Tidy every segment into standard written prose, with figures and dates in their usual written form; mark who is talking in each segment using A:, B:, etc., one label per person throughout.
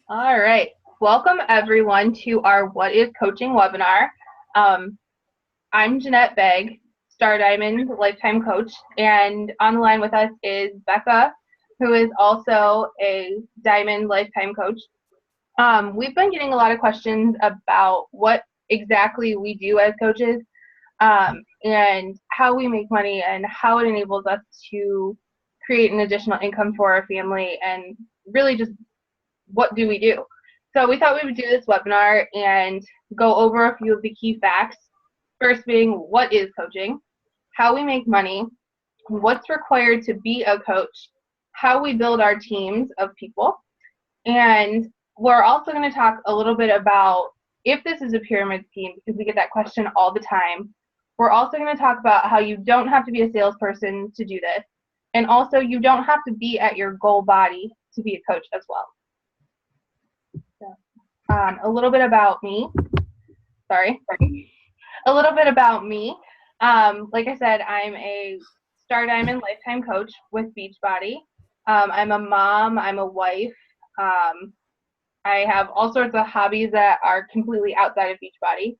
A: All right. Welcome everyone to our What is Coaching webinar. I'm Jeanette Begg, Star Diamond Lifetime Coach, and on the line with us is Becca, who is also a Diamond Lifetime Coach. We've been getting a lot of questions about what exactly we do as coaches, and how we make money and how it enables us to create an additional income for our family, and really just what do we do? So we thought we would do this webinar and go over a few of the key facts. First being, what is coaching? How we make money? What's required to be a coach? How we build our teams of people? And we're also going to talk a little bit about if this is a pyramid scheme, because we get that question all the time. We're also going to talk about how you don't have to be a salesperson to do this. And also, you don't have to be at your goal body to be a coach as well. A little bit about me. A little bit about me. Like I said, I'm a Star Diamond Lifetime Coach with Beachbody. I'm a mom. I'm a wife. I have all sorts of hobbies that are completely outside of Beachbody.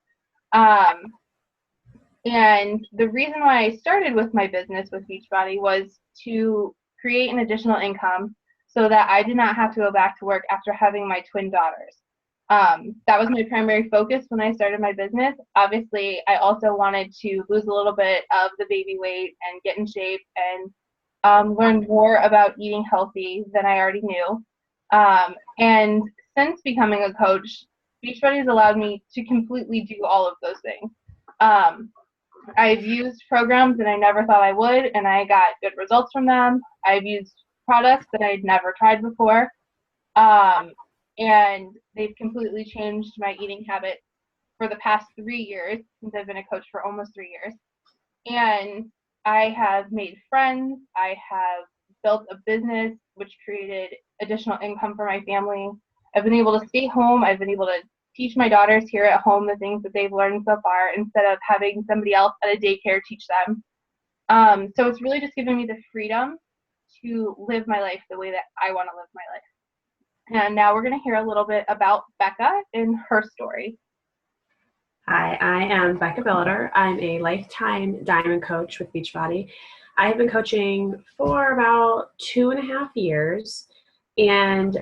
A: And the reason why I started with my business with Beachbody was to create an additional income so that I did not have to go back to work after having my twin daughters. That was my primary focus when I started my business. Obviously, I also wanted to lose a little bit of the baby weight and get in shape and learn more about eating healthy than I already knew. And since becoming a coach, Beachbody has allowed me to completely do all of those things. I've used programs that I never thought I would, and I got good results from them. I've used products that I'd never tried before. And they've completely changed my eating habits for the past 3 years, since I've been a coach for almost 3 years. And I have made friends. I have built a business which created additional income for my family. I've been able to stay home. I've been able to teach my daughters here at home the things that they've learned so far instead of having somebody else at a daycare teach them. So it's really just given me the freedom to live my life the way that I want to live my life. And now we're going to hear a little bit about Becca and her story.
B: Hi, I am Becca Billiter. I'm a lifetime diamond coach with Beachbody. I have been coaching for about 2.5 years, and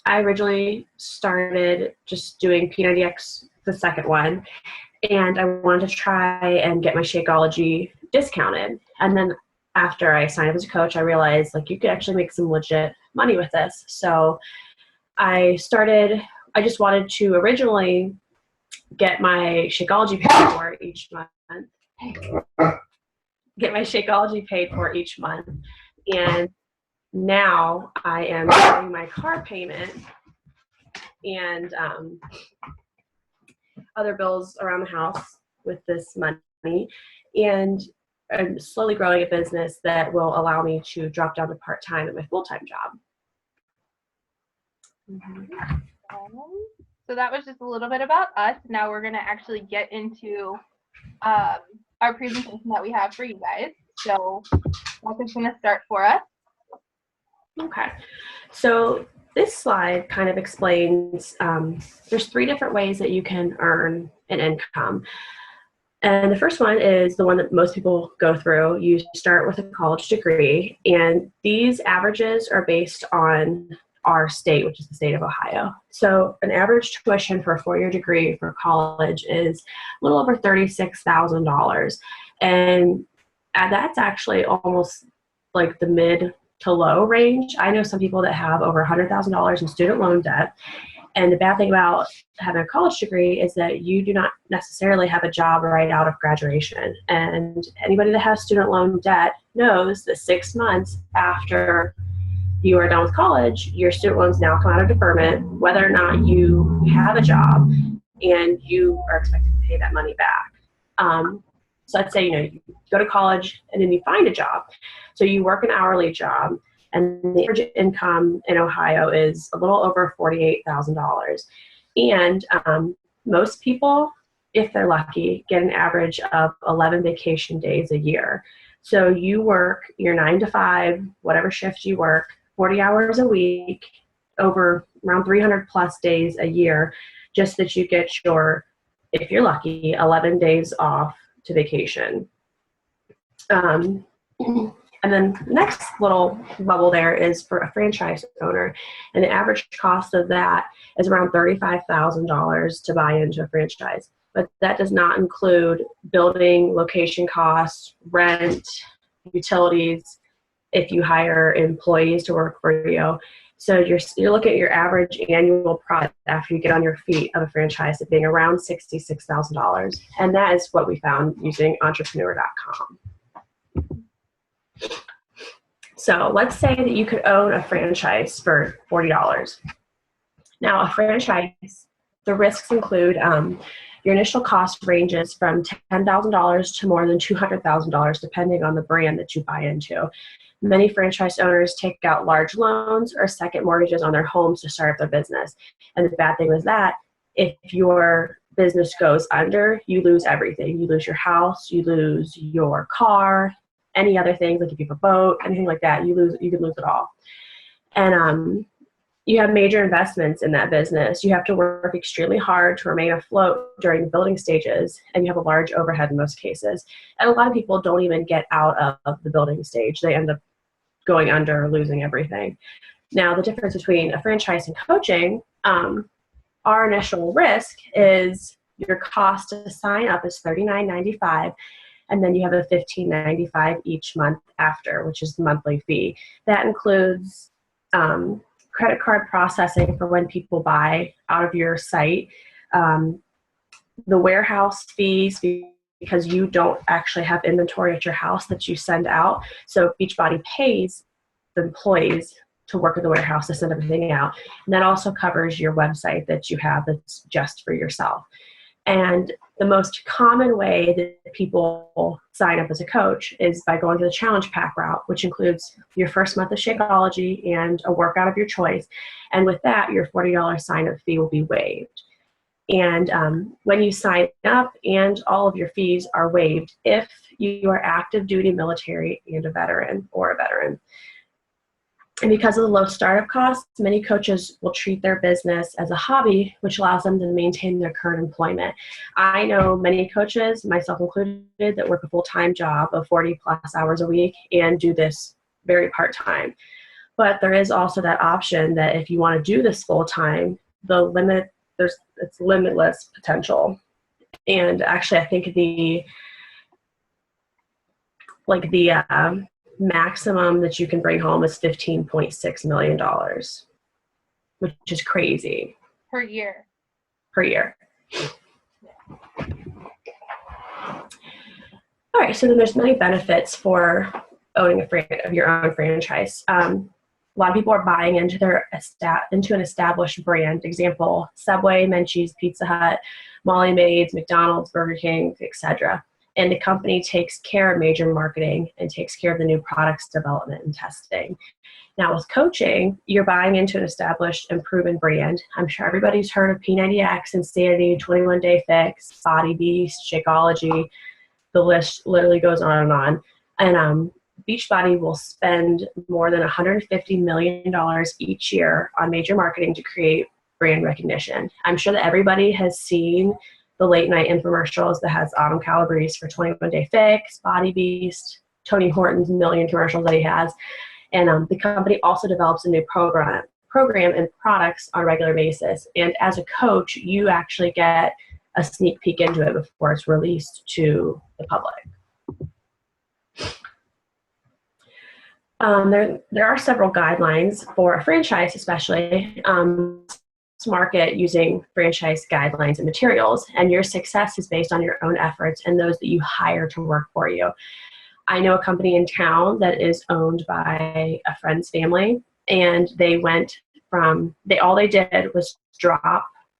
B: I originally started just doing P90X, the second one, and I wanted to try and get my Shakeology discounted. And then after I signed up as a coach, I realized you could actually make some legit money with this. So I just wanted to originally get my Shakeology paid for each month. And now I am getting my car payment and other bills around the house with this money. And I'm slowly growing a business that will allow me to drop down to part-time at my full-time job.
A: So that was just a little bit about us. Now we're going to actually get into our presentation that we have for you guys. So Becca's going to start for us.
B: Okay. So this slide kind of explains there's 3 different ways that you can earn an income. And the first one is the one that most people go through. You start with a college degree, and these averages are based on our state, which is the state of Ohio. So an average tuition for a 4-year degree for college is a little over $36,000. And that's actually almost like the mid to low range. I know some people that have over $100,000 in student loan debt. And the bad thing about having a college degree is that you do not necessarily have a job right out of graduation. And anybody that has student loan debt knows that 6 months after you are done with college, your student loans now come out of deferment, whether or not you have a job, and you are expected to pay that money back. So let's say, you go to college and then you find a job. So you work an hourly job, and the average income in Ohio is a little over $48,000. And most people, if they're lucky, get an average of 11 vacation days a year. So you work your 9 to 5, whatever shift you work, 40 hours a week over around 300 plus days a year, just that you get your, if you're lucky, 11 days off to vacation. And then next little bubble there is for a franchise owner. And the average cost of that is around $35,000 to buy into a franchise. But that does not include building, location costs, rent, utilities, if you hire employees to work for you. So you're looking at your average annual profit after you get on your feet of a franchise at being around $66,000. And that is what we found using entrepreneur.com. So let's say that you could own a franchise for $40. Now, a franchise, the risks include your initial cost ranges from $10,000 to more than $200,000, depending on the brand that you buy into. Many franchise owners take out large loans or second mortgages on their homes to start up their business. And the bad thing was that if your business goes under, you lose everything. You lose your house, you lose your car, any other things, like if you have a boat, anything like that, you can lose it all. And you have major investments in that business. You have to work extremely hard to remain afloat during the building stages, and you have a large overhead in most cases. And a lot of people don't even get out of the building stage. They end up going under or losing everything. Now, the difference between a franchise and coaching, our initial risk is your cost to sign up is $39.95. And then you have a $15.95 each month after, which is the monthly fee. That includes credit card processing for when people buy out of your site, the warehouse fees because you don't actually have inventory at your house that you send out. So Beachbody pays the employees to work at the warehouse to send everything out. And that also covers your website that you have that's just for yourself. And the most common way that people sign up as a coach is by going to the challenge pack route, which includes your first month of Shakeology and a workout of your choice. And with that, your $40 sign-up fee will be waived. And when you sign up, and all of your fees are waived if you are active duty military and a veteran or a veteran. And because of the low startup costs, many coaches will treat their business as a hobby, which allows them to maintain their current employment. I know many coaches, myself included, that work a full-time job of 40 plus hours a week and do this very part-time. But there is also that option that if you want to do this full-time, it's limitless potential. And actually, I think the maximum that you can bring home is $15.6 million, which is crazy.
A: Per year.
B: Per year. All right, so then there's many benefits for owning your own franchise. A lot of people are buying into an established brand. Example, Subway, Menchie's, Pizza Hut, Molly Maids, McDonald's, Burger King, etc. And the company takes care of major marketing and takes care of the new products development and testing. Now with coaching, you're buying into an established and proven brand. I'm sure everybody's heard of P90X, Insanity, 21 Day Fix, Body Beast, Shakeology. The list literally goes on and on. And Beachbody will spend more than $150 million each year on major marketing to create brand recognition. I'm sure that everybody has seen the late night infomercials that has Autumn Calabrese for 21 Day Fix, Body Beast, Tony Horton's million commercials that he has. And the company also develops a new program and products on a regular basis. And as a coach, you actually get a sneak peek into it before it's released to the public. There are several guidelines for a franchise, especially market using franchise guidelines and materials, and your success is based on your own efforts and those that you hire to work for you. I know a company in town that is owned by a friend's family, and all they did was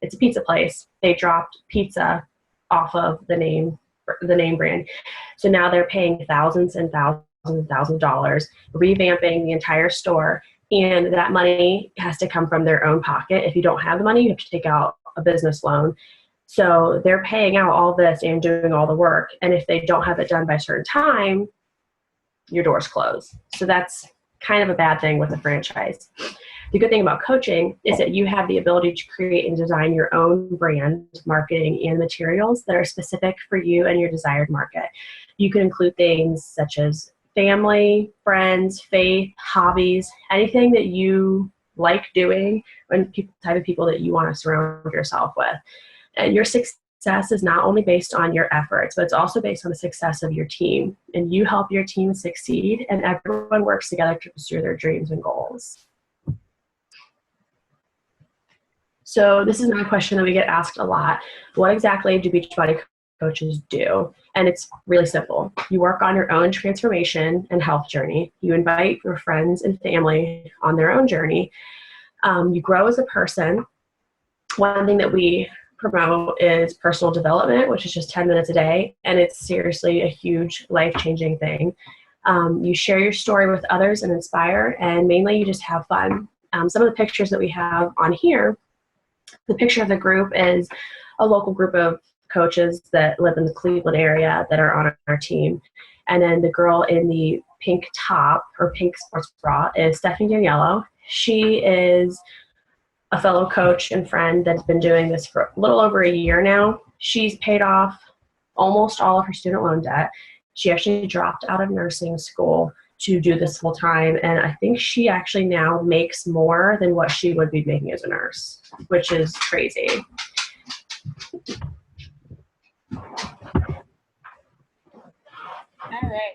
B: it's a pizza place. They dropped pizza off of the name brand. So now they're paying thousands and thousands of dollars, revamping the entire store. And that money has to come from their own pocket. If you don't have the money, you have to take out a business loan. So they're paying out all this and doing all the work. And if they don't have it done by a certain time, your doors close. So that's kind of a bad thing with a franchise. The good thing about coaching is that you have the ability to create and design your own brand, marketing, and materials that are specific for you and your desired market. You can include things such as family, friends, faith, hobbies, anything that you like doing and type of people that you want to surround yourself with. And your success is not only based on your efforts, but it's also based on the success of your team. And you help your team succeed, and everyone works together to pursue their dreams and goals. So this is another question that we get asked a lot. What exactly do Beachbody coaches do? And it's really simple. You work on your own transformation and health journey. You invite your friends and family on their own journey. You grow as a person. One thing that we promote is personal development, which is just 10 minutes a day, and it's seriously a huge life-changing thing. You share your story with others and inspire, and mainly you just have fun. Some of the pictures that we have on here, the picture of the group is a local group of coaches that live in the Cleveland area that are on our team. And then the girl in the pink top or pink sports bra is Stephanie Daniello. She is a fellow coach and friend that's been doing this for a little over a year now. She's paid off almost all of her student loan debt. She actually dropped out of nursing school to do this full time, and I think she actually now makes more than what she would be making as a nurse, which is crazy.
A: All right.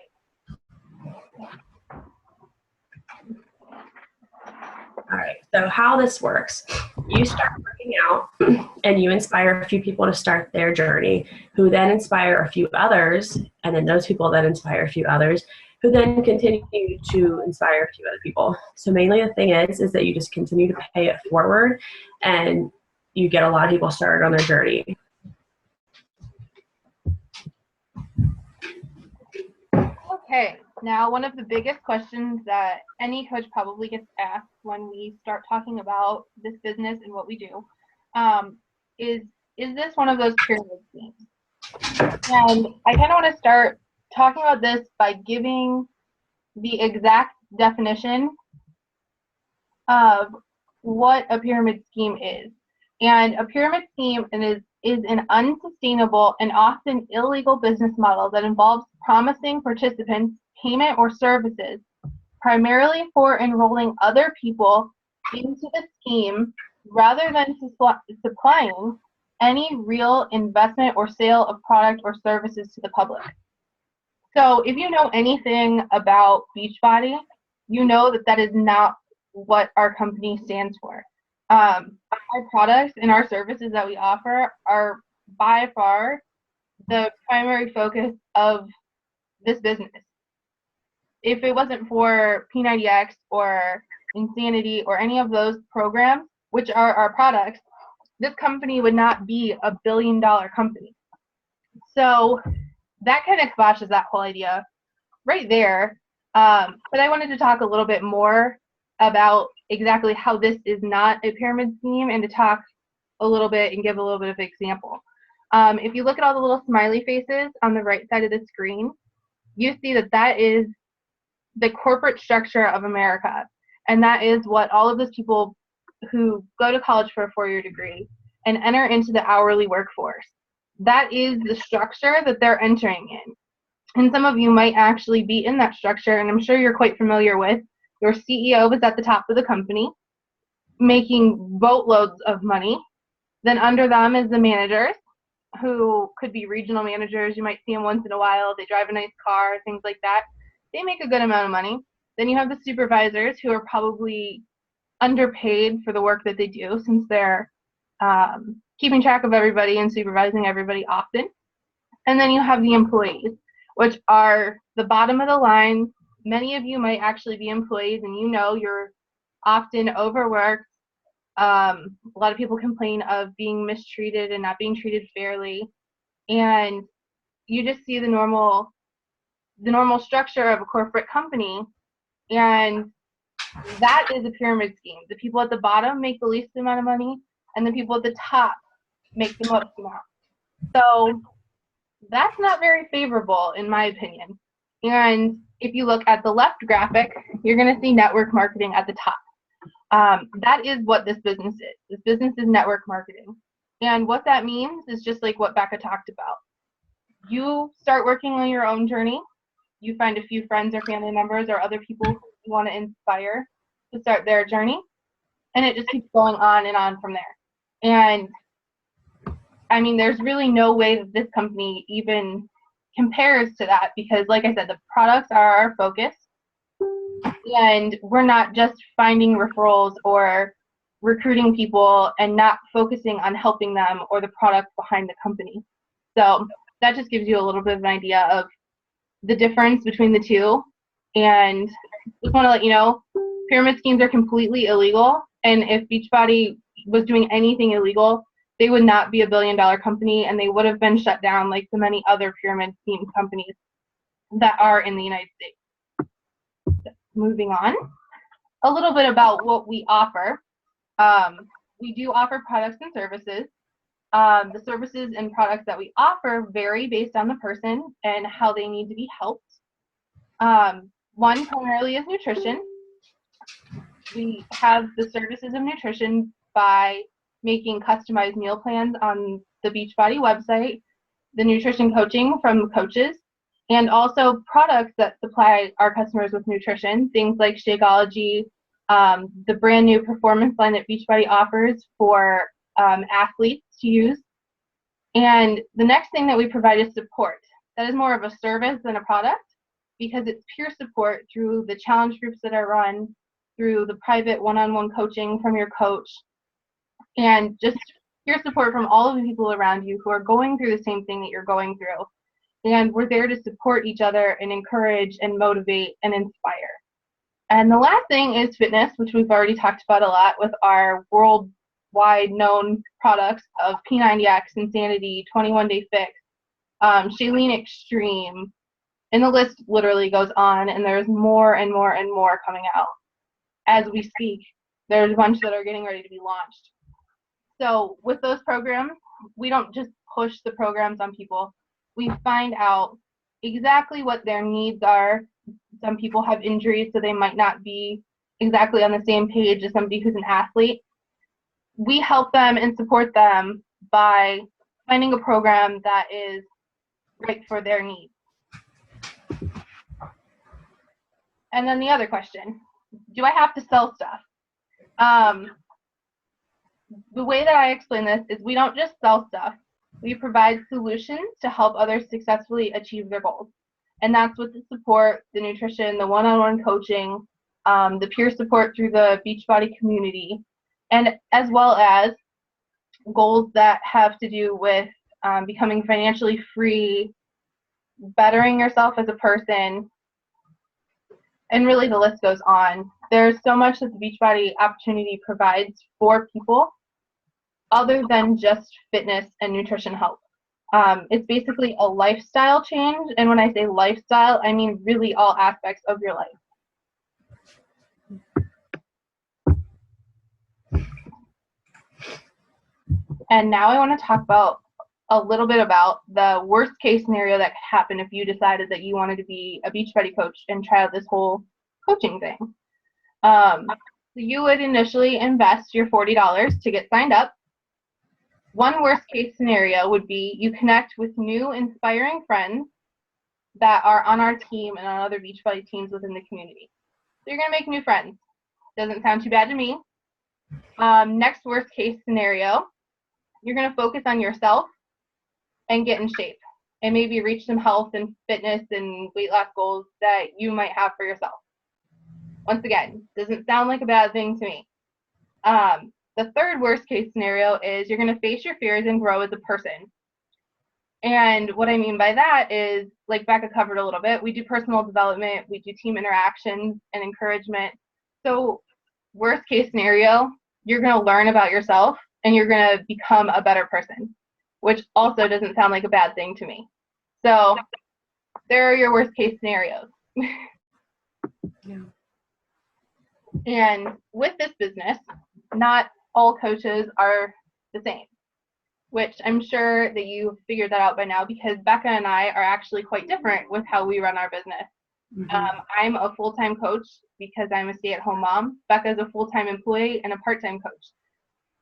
B: All right, so how this works, you start working out and you inspire a few people to start their journey, who then inspire a few others, and then those people then inspire a few others, who then continue to inspire a few other people. So mainly the thing is that you just continue to pay it forward, and you get a lot of people started on their journey.
A: Okay, now one of the biggest questions that any coach probably gets asked when we start talking about this business and what we do is this one of those pyramid schemes? And I kind of want to start talking about this by giving the exact definition of what a pyramid scheme is. And a pyramid scheme is an unsustainable and often illegal business model that involves promising participants payment or services, primarily for enrolling other people into the scheme rather than supplying any real investment or sale of product or services to the public. So if you know anything about Beachbody, you know that that is not what our company stands for. Our products and our services that we offer are by far the primary focus of this business. If it wasn't for P90X or Insanity or any of those programs, which are our products, this company would not be a billion-dollar company. So that kind of squashes that whole idea right there. But I wanted to talk a little bit more about exactly how this is not a pyramid scheme and to talk a little bit and give a little bit of an example. If you look at all the little smiley faces on the right side of the screen, you see that that is the corporate structure of America. And that is what all of those people who go to college for a four-year degree and enter into the hourly workforce, that is the structure that they're entering in. And some of you might actually be in that structure, and I'm sure you're quite familiar with. Your CEO is at the top of the company, making boatloads of money. Then under them is the managers, who could be regional managers. You might see them once in a while. They drive a nice car, things like that. They make a good amount of money. Then you have the supervisors, who are probably underpaid for the work that they do, since they're keeping track of everybody and supervising everybody often. And then you have the employees, which are the bottom of the line. Many of you might actually be employees, and you know you're often overworked. A lot of people complain of being mistreated and not being treated fairly. And you just see the normal structure of a corporate company, and that is a pyramid scheme. The people at the bottom make the least amount of money, and the people at the top make the most amount. So that's not very favorable, in my opinion. And if you look at the left graphic, you're going to see network marketing at the top. That is what this business is. This business is network marketing. And what that means is just like what Becca talked about. You start working on your own journey. You find a few friends or family members or other people who you want to inspire to start their journey. And it just keeps going on and on from there. And I mean, there's really no way that this company even compares to that because, like I said, the products are our focus. And we're not just finding referrals or recruiting people and not focusing on helping them or the products behind the company. So that just gives you a little bit of an idea of the difference between the two. And just want to let you know, pyramid schemes are completely illegal. And if Beachbody was doing anything illegal, they would not be a billion-dollar company, and they would have been shut down like the many other pyramid scheme companies that are in the United States. Moving on, a little bit about what we offer. We do offer products and services. The services and products that we offer vary based on the person and how they need to be helped. One primarily is nutrition. We have the services of nutrition by making customized meal plans on the Beachbody website, the nutrition coaching from coaches, and also products that supply our customers with nutrition, things like Shakeology, the brand new performance line that Beachbody offers for athletes to use. And the next thing that we provide is support. That is more of a service than a product because it's peer support through the challenge groups that are run, through the private one-on-one coaching from your coach, and just peer support from all of the people around you who are going through the same thing that you're going through. And we're there to support each other and encourage and motivate and inspire. And the last thing is fitness, which we've already talked about a lot with our worldwide known products of P90X, Insanity, 21 Day Fix, Shailene Extreme, and the list literally goes on, and there's more and more and more coming out. As we speak, there's a bunch that are getting ready to be launched. So with those programs, we don't just push the programs on people. We find out exactly what their needs are. Some people have injuries, so they might not be exactly on the same page as somebody who's an athlete. We help them and support them by finding a program that is right for their needs. And then the other question, do I have to sell stuff? The way that I explain this is we don't just sell stuff. We provide solutions to help others successfully achieve their goals. And that's with the support, the nutrition, the one-on-one coaching, the peer support through the Beachbody community, and as well as goals that have to do with becoming financially free, bettering yourself as a person, and really the list goes on. There's so much that the Beachbody opportunity provides for people other than just fitness and nutrition help. It's basically a lifestyle change, and when I say lifestyle, I mean really all aspects of your life. And now I want to talk about a little bit about the worst case scenario that could happen if you decided that you wanted to be a Beachbody coach and try out this whole coaching thing. So you would initially invest your $40 to get signed up. One worst case scenario would be you connect with new inspiring friends that are on our team and on other Beachbody teams within the community. So you're going to make new friends. Doesn't sound too bad to me. Next worst case scenario, you're going to focus on yourself and get in shape and maybe reach some health and fitness and weight loss goals that you might have for yourself. Once again, doesn't sound like a bad thing to me. The third worst case scenario is you're going to face your fears and grow as a person. And what I mean by that is, like Becca covered a little bit, we do personal development, we do team interactions and encouragement. So worst case scenario, you're going to learn about yourself and you're going to become a better person, which also doesn't sound like a bad thing to me. So there are your worst case scenarios.
B: Yeah.
A: And with this business, not all coaches are the same. which I'm sure that you figured that out by now because Becca and I are actually quite different with how we run our business. I'm a full-time coach because I'm a stay-at-home mom. Becca's a full-time employee and a part-time coach.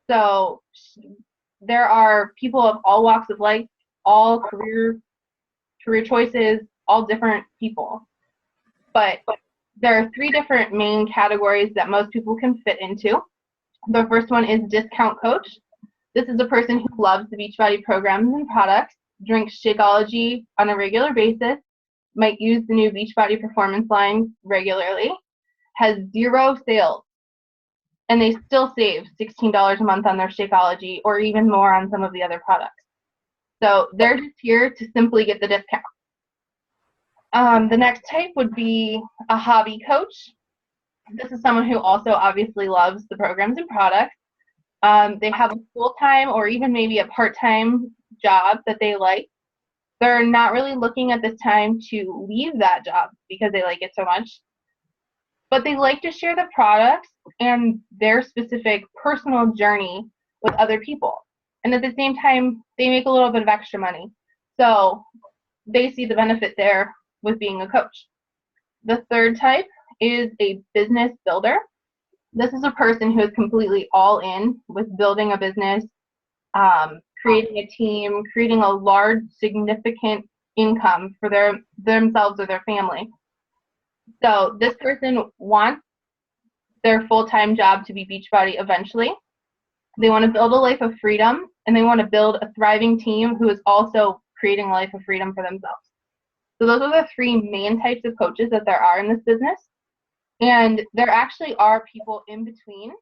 A: So there are people of all walks of life, all career choices, all different people. But there are three different main categories that most people can fit into. The first one is discount coach. This is a person who loves the Beachbody programs and products, drinks Shakeology on a regular basis, might use the new Beachbody performance line regularly, has zero sales, and they still save $16 a month on their Shakeology or even more on some of the other products. So they're just here to simply get the discount. The next type would be a hobby coach. This is someone who also obviously loves the programs and products. They have a full-time or even maybe a part-time job that they like. They're not really looking at this time to leave that job because they like it so much, but they like to share the products and their specific personal journey with other people. And at the same time, they make a little bit of extra money. So they see the benefit there with being a coach. The third type is a business builder. This is a person who is completely all in with building a business, creating a team, creating a large, significant income for themselves or their family. So this person wants their full-time job to be Beachbody eventually. They want to build a life of freedom, and they want to build a thriving team who is also creating a life of freedom for themselves. So those are the three main types of coaches that there are in this business. And there actually are people in between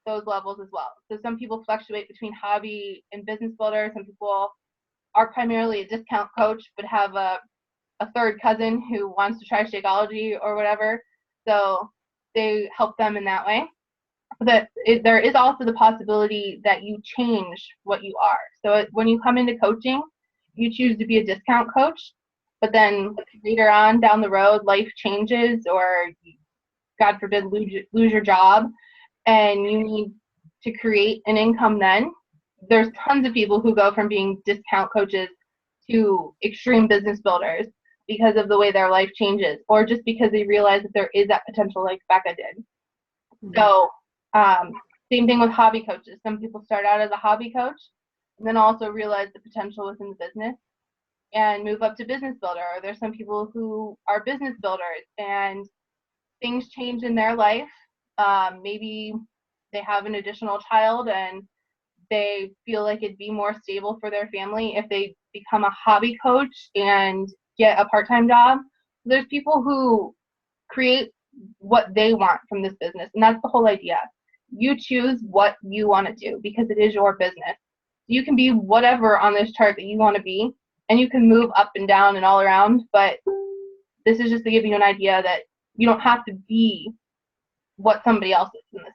A: those levels as well. So some people fluctuate between hobby and business builder. Some people are primarily a discount coach but have a third cousin who wants to try Shakeology or whatever. So they help them in that way. But there is also the possibility that you change what you are. So when you come into coaching, you choose to be a discount coach, but then later on down the road, life changes or God forbid, lose your job, and you need to create an income then. There's tons of people who go from being discount coaches to extreme business builders because of the way their life changes, or just because they realize that there is that potential like Becca did. So same thing with hobby coaches. Some people start out as a hobby coach and then also realize the potential within the business and move up to business builder. Or there's some people who are business builders and things change in their life. Maybe they have an additional child and they feel like it'd be more stable for their family if they become a hobby coach and get a part-time job. There's people who create what they want from this business, and that's the whole idea. You choose what you want to do because it is your business. You can be whatever on this chart that you want to be, and you can move up and down and all around, but this is just to give you an idea that you don't have to be what somebody else is in this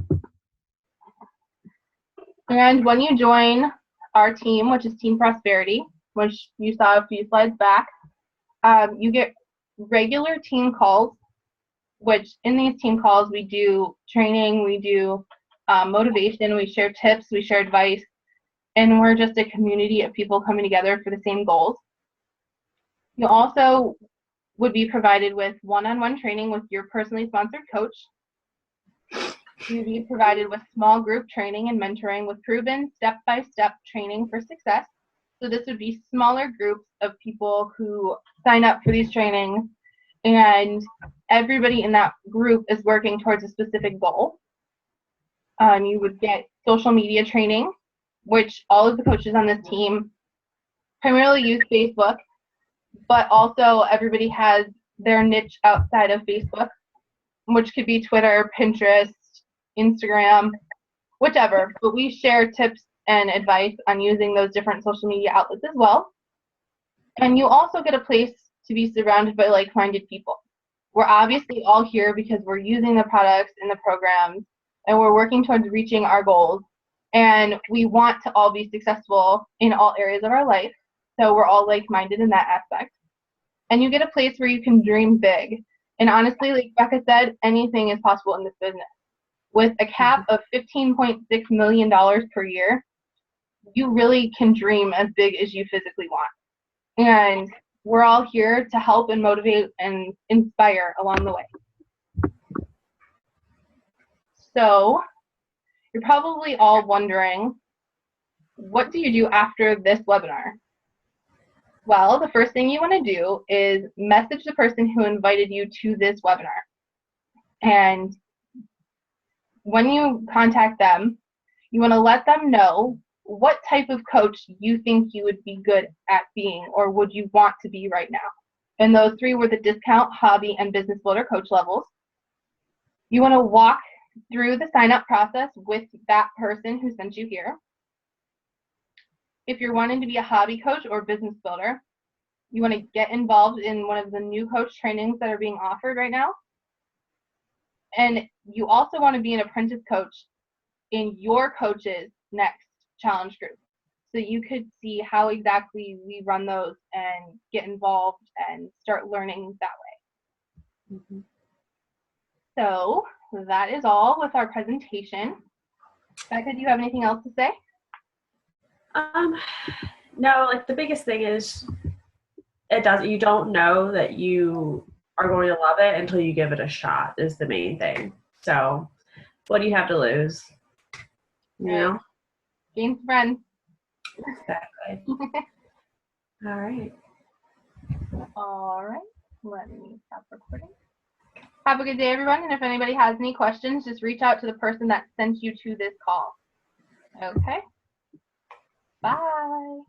A: business. And when you join our team, which is Team Prosperity, which you saw a few slides back, you get regular team calls, which in these team calls we do training, we do motivation, we share tips, we share advice, and we're just a community of people coming together for the same goals. You also would be provided with one-on-one training with your personally sponsored coach. You'd be provided with small group training and mentoring with proven step-by-step training for success. So this would be smaller groups of people who sign up for these trainings, and everybody in that group is working towards a specific goal. You would get social media training, which all of the coaches on this team primarily use Facebook, but also everybody has their niche outside of Facebook, which could be Twitter, Pinterest, Instagram, whichever. But we share tips and advice on using those different social media outlets as well. And you also get a place to be surrounded by like-minded people. We're obviously all here because we're using the products and the programs, and we're working towards reaching our goals. And we want to all be successful in all areas of our life. So we're all like-minded in that aspect. And you get a place where you can dream big. And honestly, like Becca said, anything is possible in this business. With a cap of $15.6 million per year, you really can dream as big as you physically want. And we're all here to help and motivate and inspire along the way. So you're probably all wondering, what do you do after this webinar? Well, the first thing you want to do is message the person who invited you to this webinar. And when you contact them, you want to let them know what type of coach you think you would be good at being or would you want to be right now. And those three were the discount, hobby, and business builder coach levels. You want to walk through the sign-up process with that person who sent you here. If you're wanting to be a hobby coach or business builder, you want to get involved in one of the new coach trainings that are being offered right now. And you also want to be an apprentice coach in your coach's next challenge group. So you could see how exactly we run those and get involved and start learning that way.
B: Mm-hmm.
A: So that is all with our presentation. Becca, do you have anything else to say?
B: No, like the biggest thing is you don't know that you are going to love it until you give it a shot is the main thing. So what do you have to lose? You know?
A: Gain friends.
B: Exactly. All right.
A: All right. Let me stop recording. Have a good day, everyone. And if anybody has any questions, just reach out to the person that sent you to this call. Okay. Bye.